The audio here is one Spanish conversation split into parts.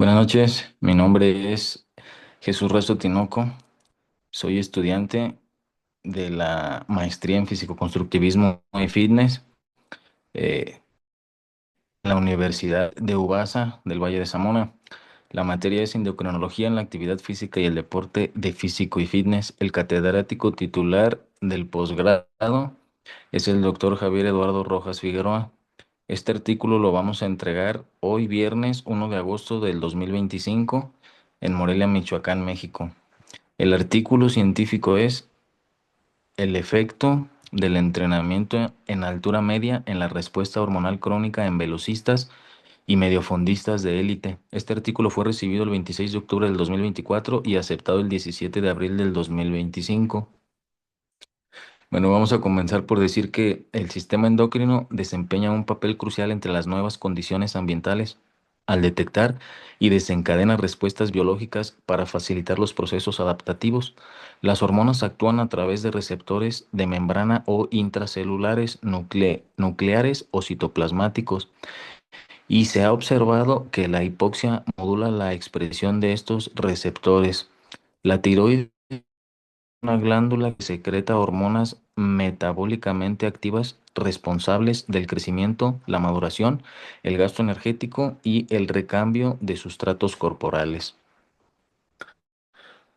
Buenas noches, mi nombre es Jesús Resto Tinoco, soy estudiante de la maestría en Físico-Constructivismo y Fitness en la Universidad de Ubasa del Valle de Zamora. La materia es endocrinología en la actividad física y el deporte de físico y fitness. El catedrático titular del posgrado es el doctor Javier Eduardo Rojas Figueroa. Este artículo lo vamos a entregar hoy viernes 1 de agosto del 2025 en Morelia, Michoacán, México. El artículo científico es el efecto del entrenamiento en altura media en la respuesta hormonal crónica en velocistas y mediofondistas de élite. Este artículo fue recibido el 26 de octubre del 2024 y aceptado el 17 de abril del 2025. Bueno, vamos a comenzar por decir que el sistema endocrino desempeña un papel crucial entre las nuevas condiciones ambientales al detectar y desencadena respuestas biológicas para facilitar los procesos adaptativos. Las hormonas actúan a través de receptores de membrana o intracelulares, nucleares o citoplasmáticos, y se ha observado que la hipoxia modula la expresión de estos receptores. La tiroides, una glándula que secreta hormonas metabólicamente activas responsables del crecimiento, la maduración, el gasto energético y el recambio de sustratos corporales.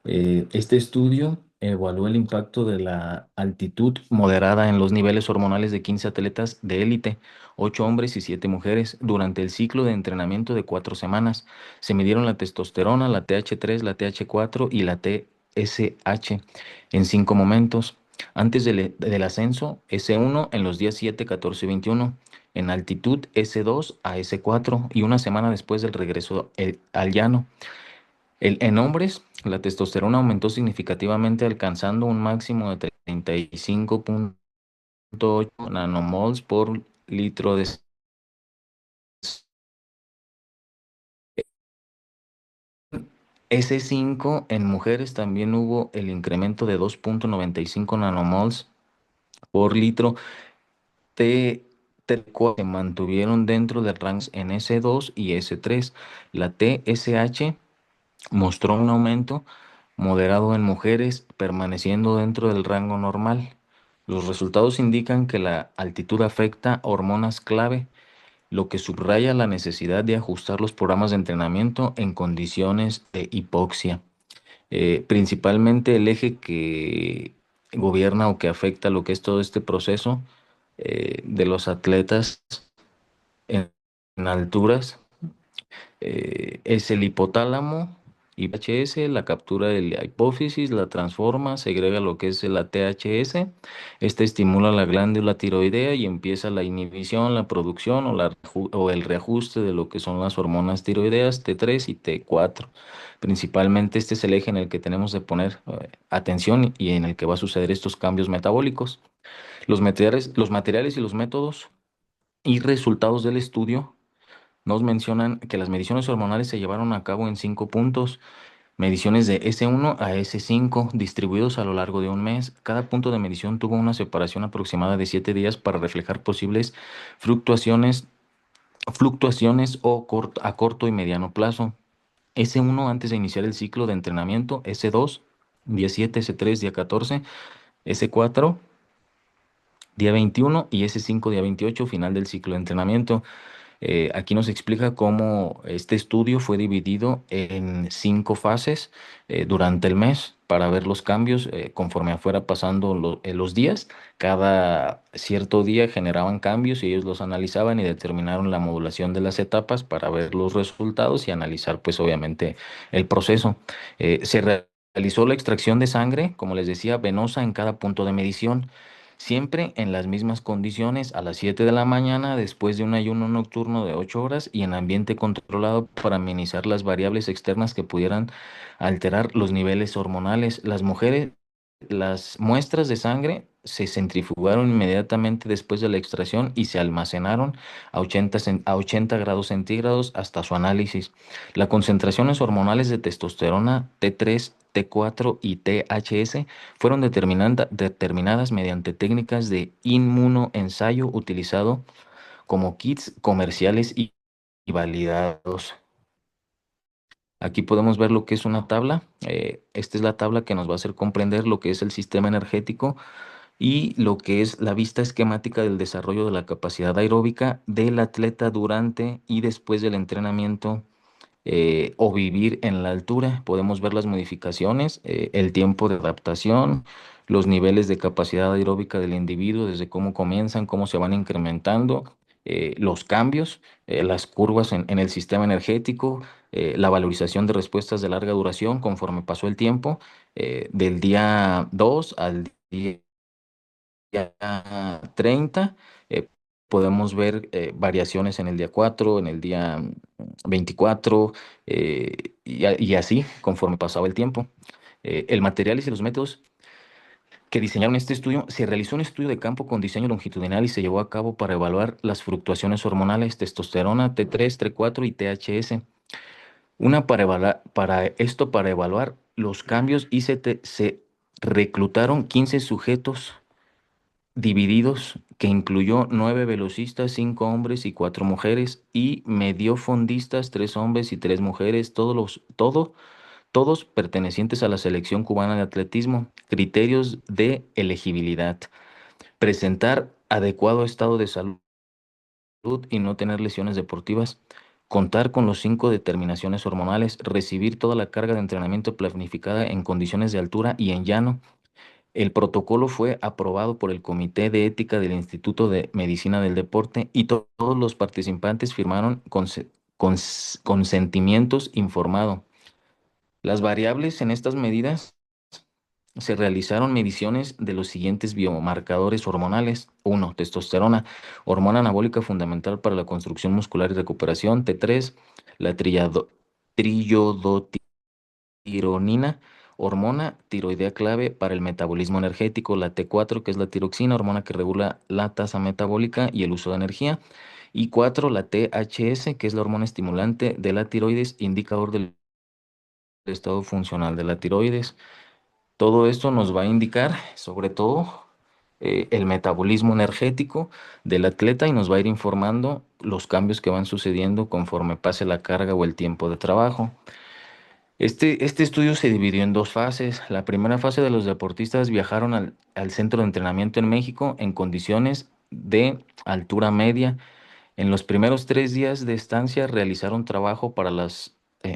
Este estudio evaluó el impacto de la altitud moderada en los niveles hormonales de 15 atletas de élite, 8 hombres y 7 mujeres, durante el ciclo de entrenamiento de 4 semanas. Se midieron la testosterona, la TH3, la TH4 y la TSH en 5 momentos. Antes del ascenso, S1 en los días 7, 14 y 21. En altitud, S2 a S4 y una semana después del regreso al llano. En hombres, la testosterona aumentó significativamente, alcanzando un máximo de 35,8 nanomols por litro de S5. En mujeres también hubo el incremento de 2,95 nanomols por litro. T4 se mantuvieron dentro de rangos en S2 y S3. La TSH mostró un aumento moderado en mujeres, permaneciendo dentro del rango normal. Los resultados indican que la altitud afecta hormonas clave, lo que subraya la necesidad de ajustar los programas de entrenamiento en condiciones de hipoxia. Principalmente el eje que gobierna o que afecta lo que es todo este proceso de los atletas en alturas es el hipotálamo, IPHS, la captura de la hipófisis, la transforma, segrega lo que es la THS. Este estimula la glándula tiroidea y empieza la inhibición, la producción o el reajuste de lo que son las hormonas tiroideas T3 y T4. Principalmente este es el eje en el que tenemos de poner atención y en el que va a suceder estos cambios metabólicos. Los materiales y los métodos y resultados del estudio nos mencionan que las mediciones hormonales se llevaron a cabo en 5 puntos, mediciones de S1 a S5 distribuidos a lo largo de un mes. Cada punto de medición tuvo una separación aproximada de 7 días para reflejar posibles fluctuaciones, fluctuaciones a corto y mediano plazo. S1 antes de iniciar el ciclo de entrenamiento, S2 día 7, S3 día 14, S4 día 21 y S5 día 28 final del ciclo de entrenamiento. Aquí nos explica cómo este estudio fue dividido en 5 fases durante el mes para ver los cambios conforme fuera pasando los días. Cada cierto día generaban cambios y ellos los analizaban y determinaron la modulación de las etapas para ver los resultados y analizar pues obviamente el proceso. Realizó la extracción de sangre, como les decía, venosa en cada punto de medición. Siempre en las mismas condiciones, a las 7 de la mañana, después de un ayuno nocturno de 8 horas y en ambiente controlado para minimizar las variables externas que pudieran alterar los niveles hormonales. Las muestras de sangre se centrifugaron inmediatamente después de la extracción y se almacenaron a 80 grados centígrados hasta su análisis. Las concentraciones hormonales de testosterona T3, T4 y THS fueron determinadas mediante técnicas de inmunoensayo utilizado como kits comerciales y validados. Aquí podemos ver lo que es una tabla. Esta es la tabla que nos va a hacer comprender lo que es el sistema energético y lo que es la vista esquemática del desarrollo de la capacidad aeróbica del atleta durante y después del entrenamiento o vivir en la altura. Podemos ver las modificaciones, el tiempo de adaptación, los niveles de capacidad aeróbica del individuo, desde cómo comienzan, cómo se van incrementando, los cambios, las curvas en el sistema energético, la valorización de respuestas de larga duración conforme pasó el tiempo, del día 2 al día 30. eh, Podemos ver variaciones en el día 4, en el día 24, y así conforme pasaba el tiempo. El material y los métodos que diseñaron este estudio: se realizó un estudio de campo con diseño longitudinal y se llevó a cabo para evaluar las fluctuaciones hormonales, testosterona, T3, T4 y THS. Una para evaluar los cambios y se reclutaron 15 sujetos divididos, que incluyó 9 velocistas, 5 hombres y 4 mujeres, y mediofondistas, 3 hombres y 3 mujeres, todos pertenecientes a la selección cubana de atletismo. Criterios de elegibilidad: presentar adecuado estado de salud y no tener lesiones deportivas, contar con los 5 determinaciones hormonales, recibir toda la carga de entrenamiento planificada en condiciones de altura y en llano. El protocolo fue aprobado por el Comité de Ética del Instituto de Medicina del Deporte y todos los participantes firmaron consentimientos informado. Las variables en estas medidas: se realizaron mediciones de los siguientes biomarcadores hormonales. Uno, testosterona, hormona anabólica fundamental para la construcción muscular y recuperación. T3, la tironina, hormona tiroidea clave para el metabolismo energético. La T4, que es la tiroxina, hormona que regula la tasa metabólica y el uso de energía. Y 4, la THS, que es la hormona estimulante de la tiroides, indicador del estado funcional de la tiroides. Todo esto nos va a indicar, sobre todo, el metabolismo energético del atleta, y nos va a ir informando los cambios que van sucediendo conforme pase la carga o el tiempo de trabajo. Este estudio se dividió en dos fases. La primera fase: de los deportistas viajaron al centro de entrenamiento en México en condiciones de altura media. En los primeros 3 días de estancia realizaron trabajo para la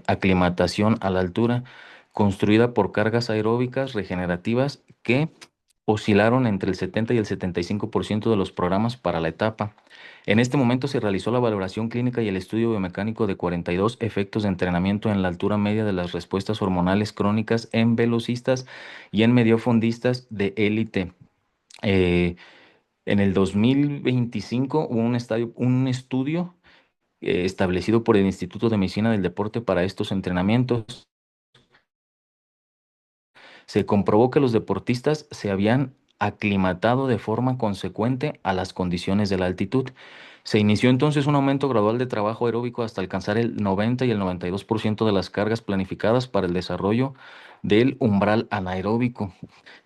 aclimatación a la altura, construida por cargas aeróbicas regenerativas que oscilaron entre el 70 y el 75% de los programas para la etapa. En este momento se realizó la valoración clínica y el estudio biomecánico de 42 efectos de entrenamiento en la altura media de las respuestas hormonales crónicas en velocistas y en mediofondistas de élite. Eh, en el 2025 hubo un estudio establecido por el Instituto de Medicina del Deporte para estos entrenamientos. Se comprobó que los deportistas se habían aclimatado de forma consecuente a las condiciones de la altitud. Se inició entonces un aumento gradual de trabajo aeróbico hasta alcanzar el 90 y el 92% de las cargas planificadas para el desarrollo del umbral anaeróbico.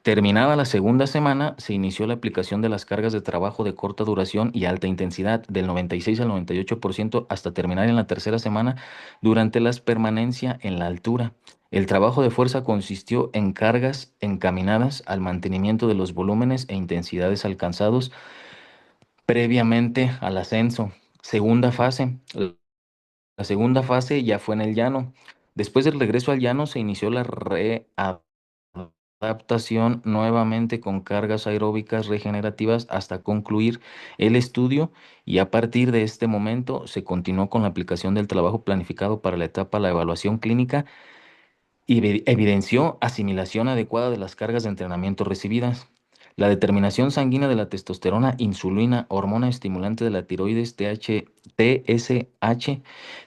Terminada la segunda semana, se inició la aplicación de las cargas de trabajo de corta duración y alta intensidad del 96 al 98% hasta terminar en la tercera semana durante la permanencia en la altura. El trabajo de fuerza consistió en cargas encaminadas al mantenimiento de los volúmenes e intensidades alcanzados previamente al ascenso. Segunda fase. La segunda fase ya fue en el llano. Después del regreso al llano se inició la readaptación nuevamente con cargas aeróbicas regenerativas hasta concluir el estudio, y a partir de este momento se continuó con la aplicación del trabajo planificado para la etapa la evaluación clínica y evidenció asimilación adecuada de las cargas de entrenamiento recibidas. La determinación sanguínea de la testosterona, insulina, hormona estimulante de la tiroides, TSH,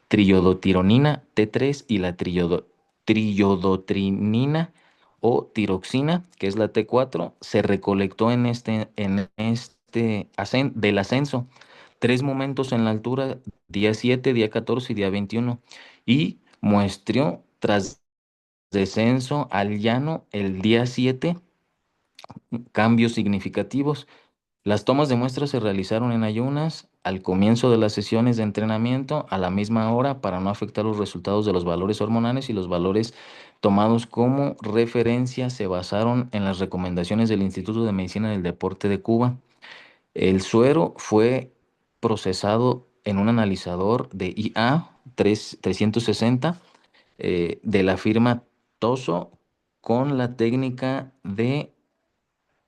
triodotironina, T3, y la triiodotrinina o tiroxina, que es la T4, se recolectó del ascenso. 3 momentos en la altura: día 7, día 14 y día 21, y muestrió tras descenso al llano el día 7 cambios significativos. Las tomas de muestras se realizaron en ayunas al comienzo de las sesiones de entrenamiento a la misma hora para no afectar los resultados de los valores hormonales, y los valores tomados como referencia se basaron en las recomendaciones del Instituto de Medicina del Deporte de Cuba. El suero fue procesado en un analizador de IA 360 de la firma Toso con la técnica de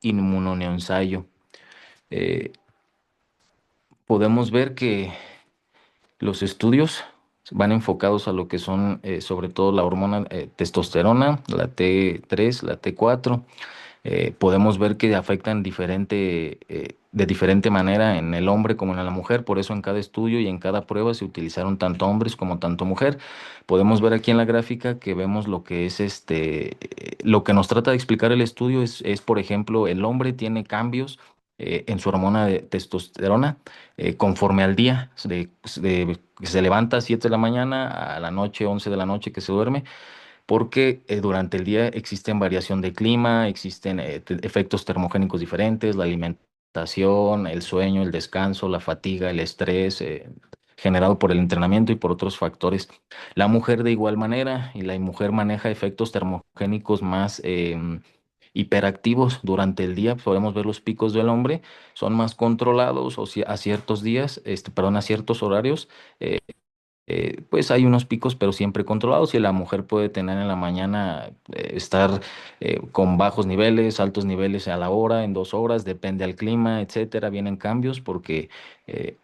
inmunoensayo. Eh, Podemos ver que los estudios van enfocados a lo que son sobre todo la hormona testosterona, la T3, la T4. Podemos ver que afectan de diferente manera en el hombre como en la mujer. Por eso en cada estudio y en cada prueba se utilizaron tanto hombres como tanto mujer. Podemos ver aquí en la gráfica que vemos lo que es lo que nos trata de explicar el estudio es, por ejemplo, el hombre tiene cambios en su hormona de testosterona conforme al día, que se levanta a 7 de la mañana, a la noche, 11 de la noche que se duerme, porque durante el día existen variación de clima, existen efectos termogénicos diferentes, la alimentación, el sueño, el descanso, la fatiga, el estrés generado por el entrenamiento y por otros factores. La mujer de igual manera, y la mujer maneja efectos termogénicos más hiperactivos durante el día. Podemos ver los picos del hombre, son más controlados a ciertos días, perdón, a ciertos horarios. eh, pues hay unos picos, pero siempre controlados, y la mujer puede tener en la mañana, estar con bajos niveles, altos niveles a la hora, en 2 horas, depende al clima, etcétera. Vienen cambios porque eh,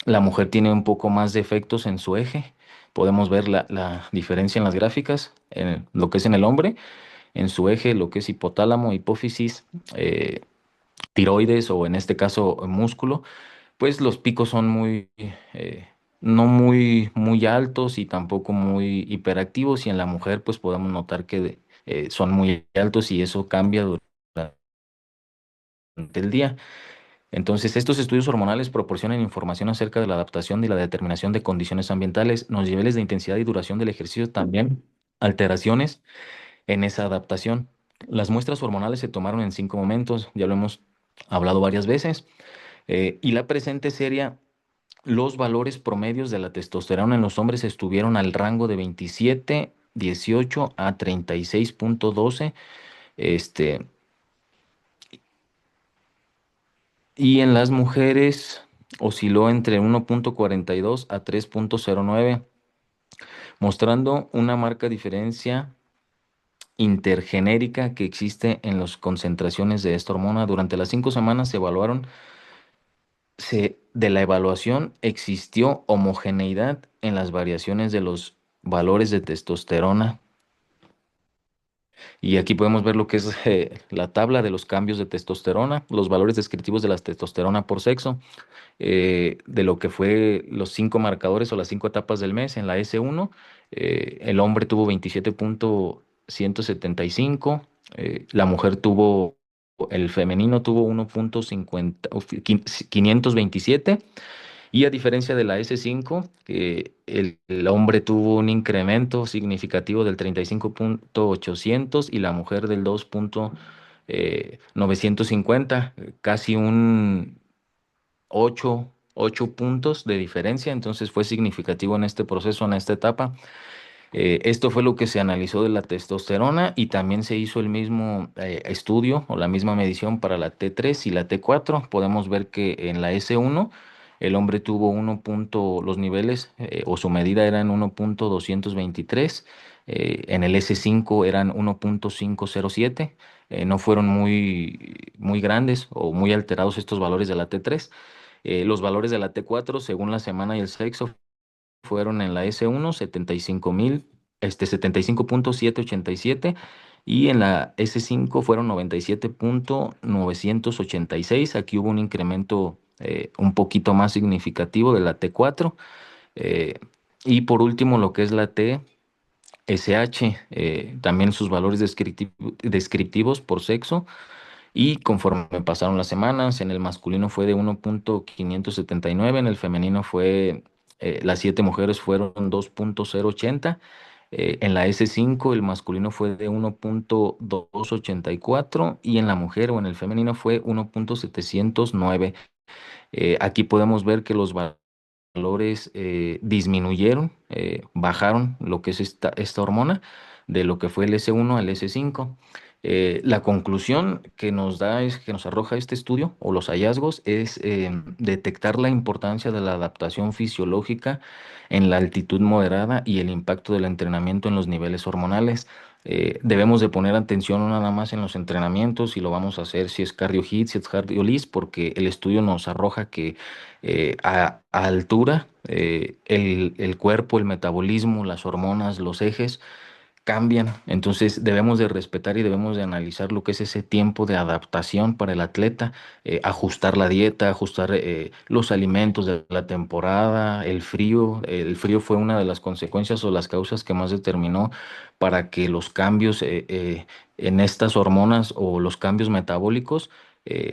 la mujer tiene un poco más de efectos en su eje. Podemos ver la diferencia en las gráficas, en lo que es en el hombre, en su eje, lo que es hipotálamo, hipófisis, eh, tiroides o en este caso músculo, pues los picos son no muy altos y tampoco muy hiperactivos, y en la mujer pues podemos notar que son muy altos, y eso cambia durante el día. Entonces, estos estudios hormonales proporcionan información acerca de la adaptación y la determinación de condiciones ambientales, los niveles de intensidad y duración del ejercicio, también alteraciones en esa adaptación. Las muestras hormonales se tomaron en 5 momentos, ya lo hemos hablado varias veces, y la presente serie. Los valores promedios de la testosterona en los hombres estuvieron al rango de 27, 18 a 36,12, este, y en las mujeres osciló entre 1,42 a 3,09, mostrando una marca diferencia intergenérica que existe en las concentraciones de esta hormona. Durante las 5 semanas de la evaluación existió homogeneidad en las variaciones de los valores de testosterona. Y aquí podemos ver lo que es la tabla de los cambios de testosterona, los valores descriptivos de la testosterona por sexo, de lo que fue los 5 marcadores o las 5 etapas del mes en la S1. El hombre tuvo 27,175, la mujer el femenino tuvo 1,50 527, y a diferencia de la S5, que el hombre tuvo un incremento significativo del 35,800 y la mujer del 2,950, casi un 8 puntos de diferencia. Entonces fue significativo en este proceso, en esta etapa. Esto fue lo que se analizó de la testosterona, y también se hizo el mismo estudio o la misma medición para la T3 y la T4. Podemos ver que en la S1 el hombre tuvo los niveles o su medida eran 1,223, en el S5 eran 1,507. No fueron muy grandes o muy alterados estos valores de la T3. Los valores de la T4, según la semana y el sexo, fueron en la S1 75,787, y en la S5 fueron 97,986. Aquí hubo un incremento un poquito más significativo de la T4. eh, y por último, lo que es la TSH, también sus valores descriptivos por sexo. Y conforme pasaron las semanas, en el masculino fue de 1,579, en el femenino las 7 mujeres fueron 2,080, en la S5 el masculino fue de 1,284, y en la mujer o en el femenino fue 1,709. Aquí podemos ver que los valores disminuyeron, bajaron lo que es esta hormona de lo que fue el S1 al S5. La conclusión que nos da es que nos arroja este estudio o los hallazgos es detectar la importancia de la adaptación fisiológica en la altitud moderada y el impacto del entrenamiento en los niveles hormonales. Debemos de poner atención no nada más en los entrenamientos y lo vamos a hacer si es cardio hit, si es cardio list, porque el estudio nos arroja que a altura, el cuerpo, el metabolismo, las hormonas, los ejes cambian. Entonces debemos de respetar y debemos de analizar lo que es ese tiempo de adaptación para el atleta, ajustar la dieta, ajustar los alimentos de la temporada, el frío. El frío fue una de las consecuencias o las causas que más determinó para que los cambios en estas hormonas o los cambios metabólicos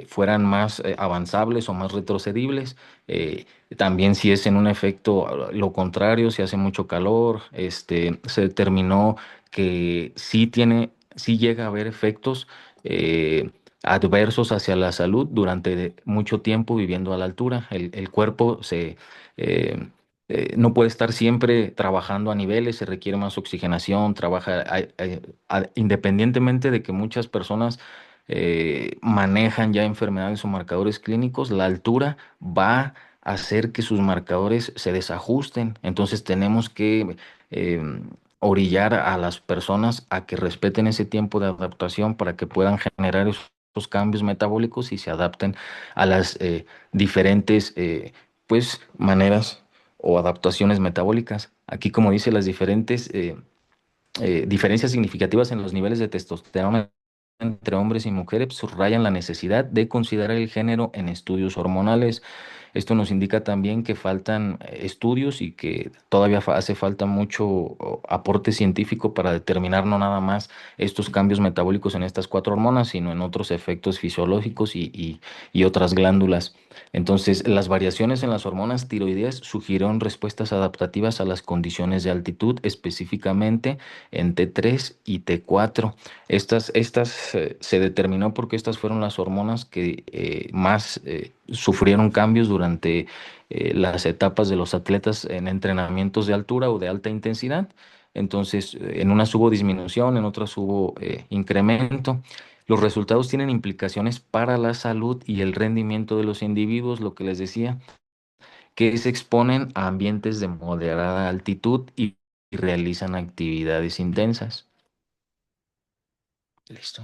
fueran más avanzables o más retrocedibles. Eh, También si es en un efecto lo contrario, si hace mucho calor, se determinó que sí llega a haber efectos adversos hacia la salud durante mucho tiempo viviendo a la altura. El cuerpo eh, no puede estar siempre trabajando a niveles, se requiere más oxigenación, independientemente de que muchas personas manejan ya enfermedades o marcadores clínicos, la altura va a hacer que sus marcadores se desajusten. Entonces tenemos que eh, orillar a las personas a que respeten ese tiempo de adaptación para que puedan generar esos cambios metabólicos y se adapten a las diferentes pues maneras o adaptaciones metabólicas. Aquí, como dice, las diferentes diferencias significativas en los niveles de testosterona entre hombres y mujeres subrayan la necesidad de considerar el género en estudios hormonales. Esto nos indica también que faltan estudios y que todavía hace falta mucho aporte científico para determinar no nada más estos cambios metabólicos en estas cuatro hormonas, sino en otros efectos fisiológicos y otras glándulas. Entonces, las variaciones en las hormonas tiroideas sugirieron respuestas adaptativas a las condiciones de altitud, específicamente en T3 y T4. Estas se determinó porque estas fueron las hormonas que más sufrieron cambios durante las etapas de los atletas en entrenamientos de altura o de alta intensidad. Entonces, en unas hubo disminución, en otras hubo incremento. Los resultados tienen implicaciones para la salud y el rendimiento de los individuos, lo que les decía, que se exponen a ambientes de moderada altitud y realizan actividades intensas. Listo.